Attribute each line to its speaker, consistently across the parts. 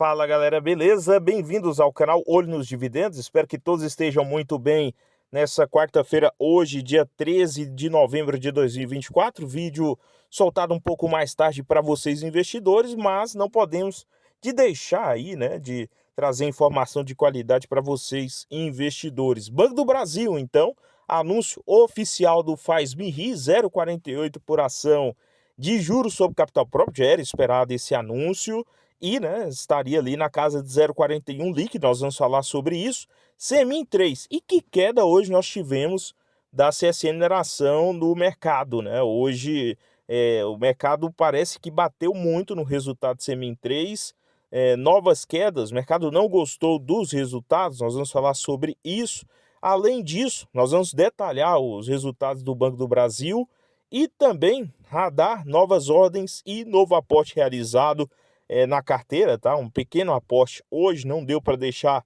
Speaker 1: Fala galera, beleza? Bem-vindos ao canal Olho nos Dividendos. Espero que todos estejam muito bem nessa quarta-feira, hoje, dia 13 de novembro de 2024. Vídeo soltado um pouco mais tarde para vocês investidores, mas não podemos de deixar aí, né, de trazer informação de qualidade para vocês investidores. Banco do Brasil, então, anúncio oficial do Faz-me Rir, 0,48 por ação de juros sobre capital próprio. Já era esperado esse anúncio e, né, estaria ali na casa de 0,41 líquido. Nós vamos falar sobre isso. Semin 3. E que queda hoje nós tivemos da CSN Mineração no mercado, né? Hoje o mercado parece que bateu muito no resultado de Semin 3. Novas quedas, o mercado não gostou dos resultados, nós vamos falar sobre isso. Além disso, nós vamos detalhar os resultados do Banco do Brasil e também radar novas ordens e novo aporte realizado na carteira, tá? Um pequeno aporte hoje, não deu para deixar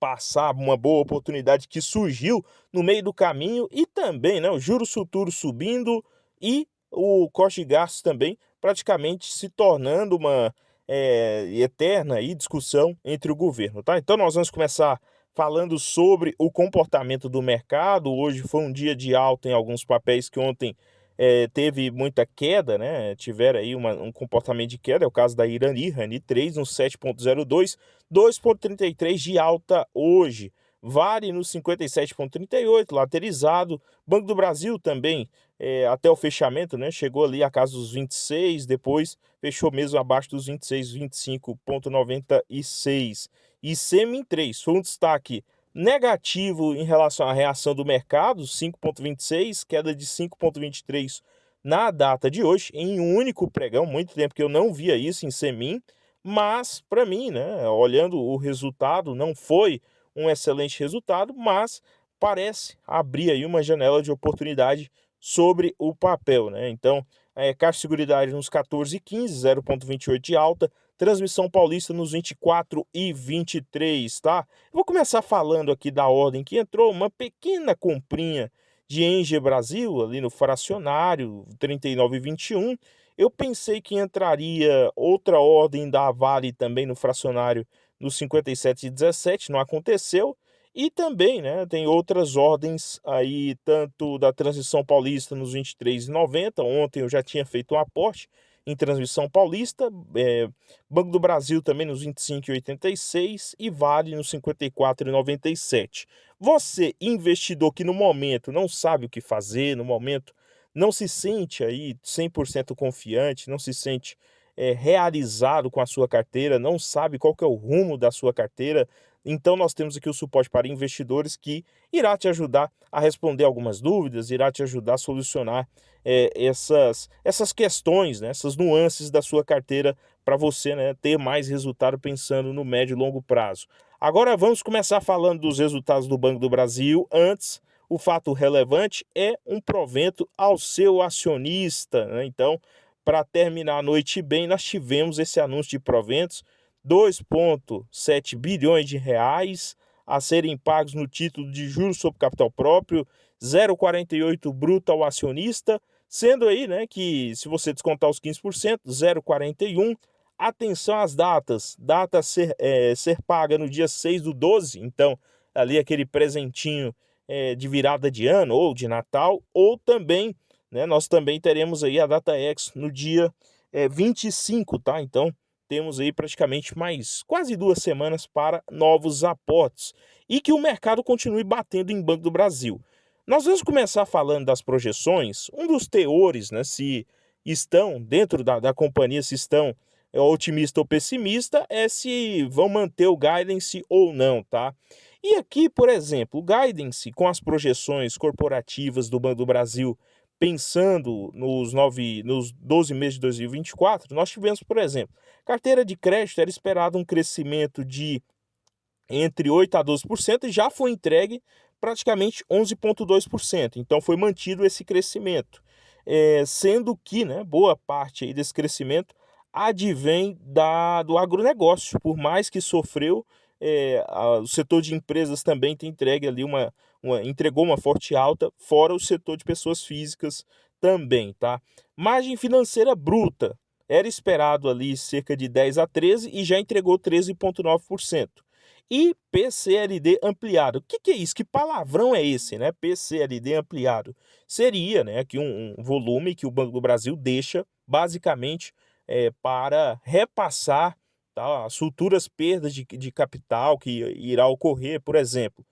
Speaker 1: passar uma boa oportunidade que surgiu no meio do caminho. E também, né, o juros futuros subindo e o corte de gastos também praticamente se tornando uma eterna aí discussão entre o governo, tá? Então nós vamos começar falando sobre o comportamento do mercado. Hoje foi um dia de alta em alguns papéis que ontem teve muita queda, né? Tiveram aí um comportamento de queda. É o caso da Rani 3 no 7,02, 2,33 de alta hoje. Vale no 57,38, laterizado. Banco do Brasil também, até o fechamento, né? Chegou ali a casa dos 26, depois fechou mesmo abaixo dos 26, 25,96. E Semin 3 foi um destaque negativo em relação à reação do mercado, 5,26, queda de 5,23 na data de hoje, em um único pregão. Muito tempo que eu não via isso em Semin, mas para mim, né, olhando o resultado, não foi um excelente resultado, mas parece abrir aí uma janela de oportunidade sobre o papel, né? Então, Caixa de Seguridade nos 14,15, 0,28 de alta, Transmissão Paulista nos 24,23, tá? Eu vou começar falando aqui da ordem que entrou, uma pequena comprinha de Engie Brasil, ali no fracionário, 39,21. Eu pensei que entraria outra ordem da Vale também no fracionário no 57,17, não aconteceu. E também, né, tem outras ordens aí, tanto da Transição Paulista nos 23,90. Ontem eu já tinha feito um aporte em Transmissão Paulista, Banco do Brasil também nos 25,86 e Vale nos 54,97. Você, investidor que no momento não sabe o que fazer, no momento não se sente aí 100% confiante, não se sente realizado com a sua carteira, não sabe qual que é o rumo da sua carteira, então nós temos aqui o suporte para investidores que irá te ajudar a responder algumas dúvidas, irá te ajudar a solucionar essas questões, né, essas nuances da sua carteira para você, né, ter mais resultado pensando no médio e longo prazo. Agora vamos começar falando dos resultados do Banco do Brasil. Antes, o fato relevante é um provento ao seu acionista, né? Então, para terminar a noite bem, nós tivemos esse anúncio de proventos, 2,7 bilhões de reais a serem pagos no título de juros sobre capital próprio, 0,48 bruto ao acionista, sendo aí, né, que se você descontar os 15%, 0,41. Atenção às datas, data a ser paga no dia 6/12, então ali aquele presentinho de virada de ano ou de Natal, ou também, né, nós também teremos aí a data X no dia 25, tá? Então temos aí praticamente mais quase 2 semanas para novos aportes e que o mercado continue batendo em Banco do Brasil. Nós vamos começar falando das projeções. Um dos teores, né, se estão dentro da companhia, se estão otimista ou pessimista, é se vão manter o guidance ou não, tá? E aqui, por exemplo, o guidance com as projeções corporativas do Banco do Brasil, pensando nos 12 meses de 2024, nós tivemos, por exemplo, carteira de crédito era esperado um crescimento de entre 8% a 12% e já foi entregue praticamente 11,2%. Então foi mantido esse crescimento, sendo que, né, boa parte aí desse crescimento advém do agronegócio. Por mais que sofreu, o setor de empresas também tem entregue ali entregou uma forte alta, fora o setor de pessoas físicas também, tá? Margem financeira bruta era esperado ali cerca de 10 a 13 e já entregou 13,9%. E PCLD ampliado. O que é isso? Que palavrão é esse, né? PCLD ampliado. Seria, né, aqui um volume que o Banco do Brasil deixa, basicamente, para repassar, tá, as futuras perdas de capital que irá ocorrer, por exemplo,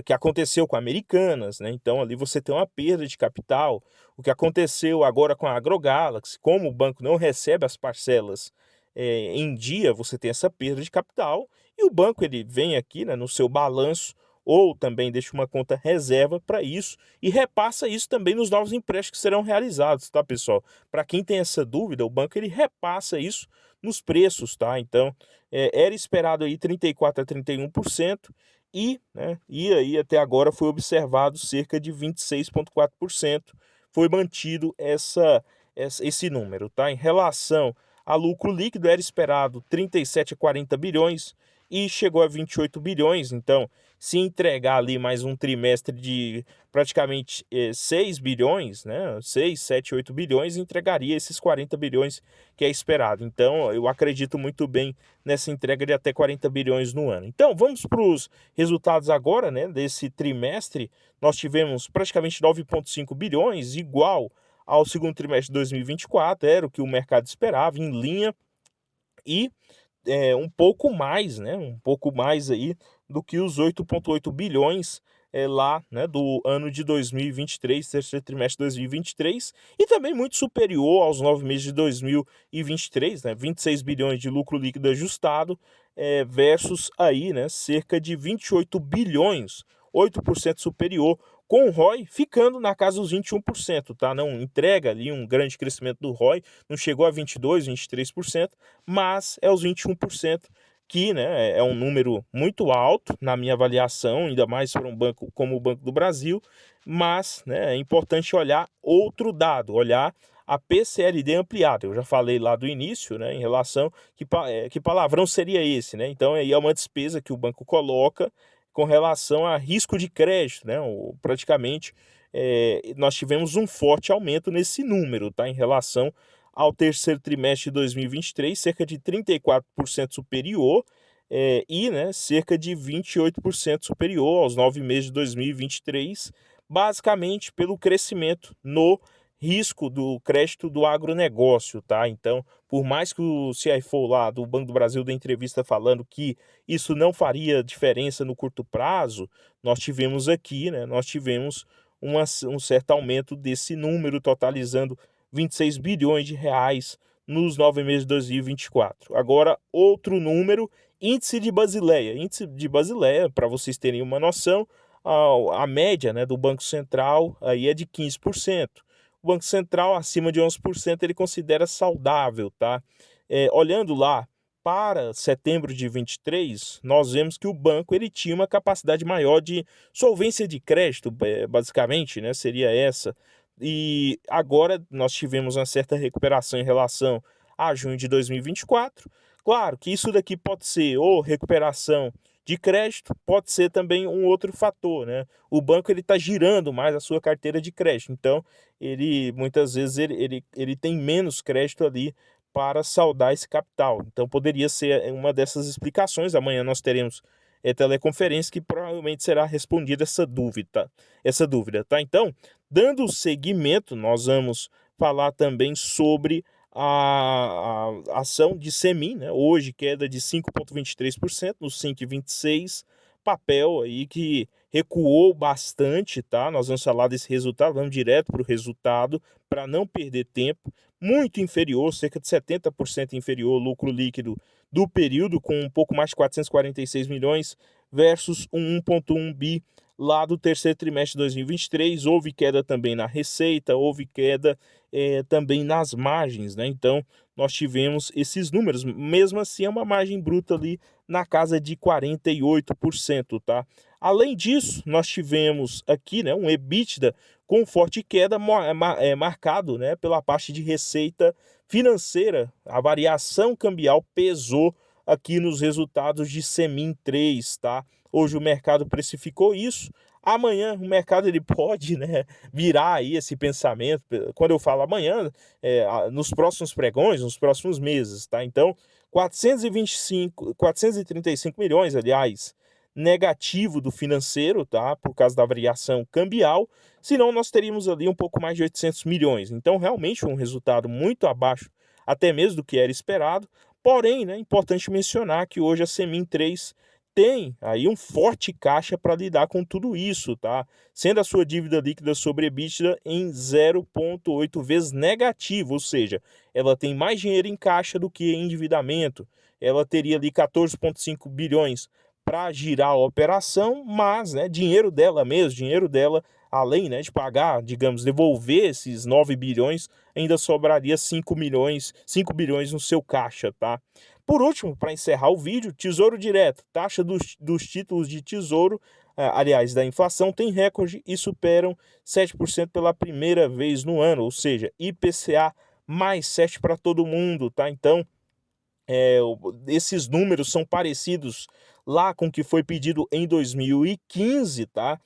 Speaker 1: que aconteceu com Americanas, né? Então ali você tem uma perda de capital. O que aconteceu agora com a AgroGalaxy, como o banco não recebe as parcelas em dia, você tem essa perda de capital e o banco ele vem aqui, né, no seu balanço ou também deixa uma conta reserva para isso e repassa isso também nos novos empréstimos que serão realizados, tá, pessoal? Para quem tem essa dúvida, o banco ele repassa isso nos preços, tá? Então, era esperado aí 34 a 31% e aí até agora foi observado cerca de 26,4%. Foi mantido esse número, tá? Em relação a lucro líquido, era esperado 37 a 40 bilhões e chegou a 28 bilhões. Então, se entregar ali mais um trimestre de praticamente 6 bilhões, né? 6, 7, 8 bilhões, entregaria esses 40 bilhões que é esperado. Então, eu acredito muito bem nessa entrega de até 40 bilhões no ano. Então, vamos para os resultados agora, né, desse trimestre. Nós tivemos praticamente 9,5 bilhões, igual ao segundo trimestre de 2024, era o que o mercado esperava, em linha, e um pouco mais, né, um pouco mais aí do que os 8,8 bilhões lá, né, do ano de 2023, terceiro trimestre de 2023, e também muito superior aos 9 meses de 2023, né, 26 bilhões de lucro líquido ajustado, versus aí, né, cerca de 28 bilhões, 8% superior, com o ROI ficando na casa dos 21%, tá? Não entrega ali um grande crescimento do ROI, não chegou a 22, 23%, mas é os 21% que, né, é um número muito alto na minha avaliação, ainda mais para um banco como o Banco do Brasil, mas, né, é importante olhar outro dado, olhar a PCLD ampliada. Eu já falei lá do início, né, em relação que palavrão seria esse, né? Então aí é uma despesa que o banco coloca com relação a risco de crédito, né? Praticamente nós tivemos um forte aumento nesse número, tá? Em relação ao terceiro trimestre de 2023, cerca de 34% superior, e, né, cerca de 28% superior aos 9 meses de 2023, basicamente pelo crescimento no risco do crédito do agronegócio, tá? Então, por mais que o CFO lá do Banco do Brasil dê entrevista falando que isso não faria diferença no curto prazo, nós tivemos aqui, né, um certo aumento desse número, totalizando 26 bilhões de reais nos 9 meses de 2024. Agora, outro número, índice de Basileia. Índice de Basileia, para vocês terem uma noção, a média, né, do Banco Central aí é de 15%. O Banco Central, acima de 11%, ele considera saudável, tá? Olhando lá para setembro de 23, nós vemos que o banco ele tinha uma capacidade maior de solvência de crédito, basicamente, né? Seria essa. E agora nós tivemos uma certa recuperação em relação a junho de 2024. Claro que isso daqui pode ser ou recuperação de crédito, pode ser também um outro fator, né? O banco ele está girando mais a sua carteira de crédito, então ele muitas vezes ele tem menos crédito ali para saldar esse capital. Então poderia ser uma dessas explicações. Amanhã nós teremos teleconferência que provavelmente será respondida essa dúvida, tá? Então, dando seguimento, nós vamos falar também sobre a ação de Semin, né? Hoje queda de 5,23% no 5,26, papel aí que recuou bastante, tá? Nós vamos falar desse resultado, vamos direto para o resultado para não perder tempo. Muito inferior, cerca de 70% inferior ao lucro líquido do período, com um pouco mais de 446 milhões versus 1,1 bi lá do terceiro trimestre de 2023. Houve queda também na receita, houve queda também nas margens, né? Então, nós tivemos esses números. Mesmo assim, é uma margem bruta ali na casa de 48%, tá? Além disso, nós tivemos aqui, né, um EBITDA com forte queda marcado, né, pela parte de receita financeira. A variação cambial pesou aqui nos resultados de Semin 3, tá? Hoje o mercado precificou isso Amanhã o mercado ele pode, né, virar aí esse pensamento, quando eu falo amanhã, nos próximos pregões, nos próximos meses, tá? Então, 435 milhões, aliás, negativo do financeiro, tá? Por causa da variação cambial, senão nós teríamos ali um pouco mais de 800 milhões. Então, realmente um resultado muito abaixo, até mesmo do que era esperado. Porém, né, importante mencionar que hoje a Semin 3 tem aí um forte caixa para lidar com tudo isso, tá? Sendo a sua dívida líquida sobre EBITDA em 0,8 vezes negativo, ou seja, ela tem mais dinheiro em caixa do que em endividamento. Ela teria ali 14,5 bilhões para girar a operação, mas, né, dinheiro dela mesmo, dinheiro dela, além, né, de pagar, digamos, devolver esses 9 bilhões, ainda sobraria 5 bilhões no seu caixa, tá? Por último, para encerrar o vídeo, Tesouro Direto, taxa dos títulos de tesouro, aliás, da inflação, tem recorde e superam 7% pela primeira vez no ano, ou seja, IPCA mais 7 para todo mundo, tá? Então, esses números são parecidos lá com o que foi pedido em 2015, tá?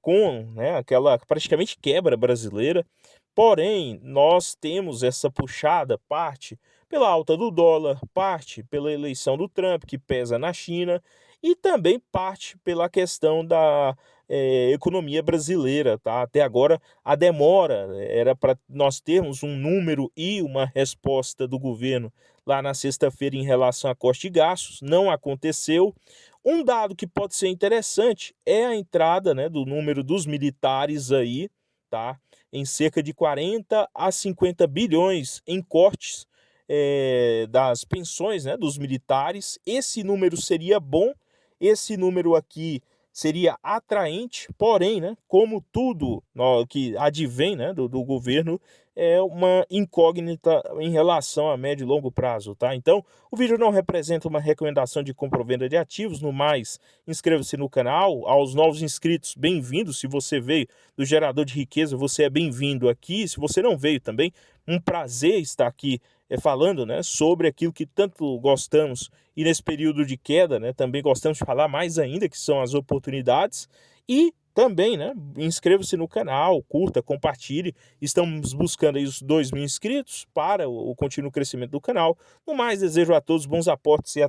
Speaker 1: Com, né, aquela praticamente quebra brasileira. Porém, nós temos essa puxada, parte pela alta do dólar, parte pela eleição do Trump, que pesa na China, e também parte pela questão da economia brasileira, tá? Até agora, a demora era para nós termos um número e uma resposta do governo lá na sexta-feira em relação a corte de gastos, não aconteceu. Um dado que pode ser interessante é a entrada, né, do número dos militares aí, tá? Em cerca de 40 a 50 bilhões em cortes das pensões, né, dos militares. Esse número seria bom, esse número aqui seria atraente, porém, né, como tudo que advém, né, do governo, é uma incógnita em relação a médio e longo prazo, tá? Então, o vídeo não representa uma recomendação de compra ou venda de ativos. No mais, inscreva-se no canal. Aos novos inscritos, bem-vindos. Se você veio do Gerador de Riqueza, você é bem-vindo aqui. Se você não veio também, um prazer estar aqui falando, né, sobre aquilo que tanto gostamos e nesse período de queda, né, também gostamos de falar mais ainda, que são as oportunidades. E também, né, inscreva-se no canal, curta, compartilhe. Estamos buscando aí os 2.000 inscritos para o contínuo crescimento do canal. No mais, desejo a todos bons aportes e até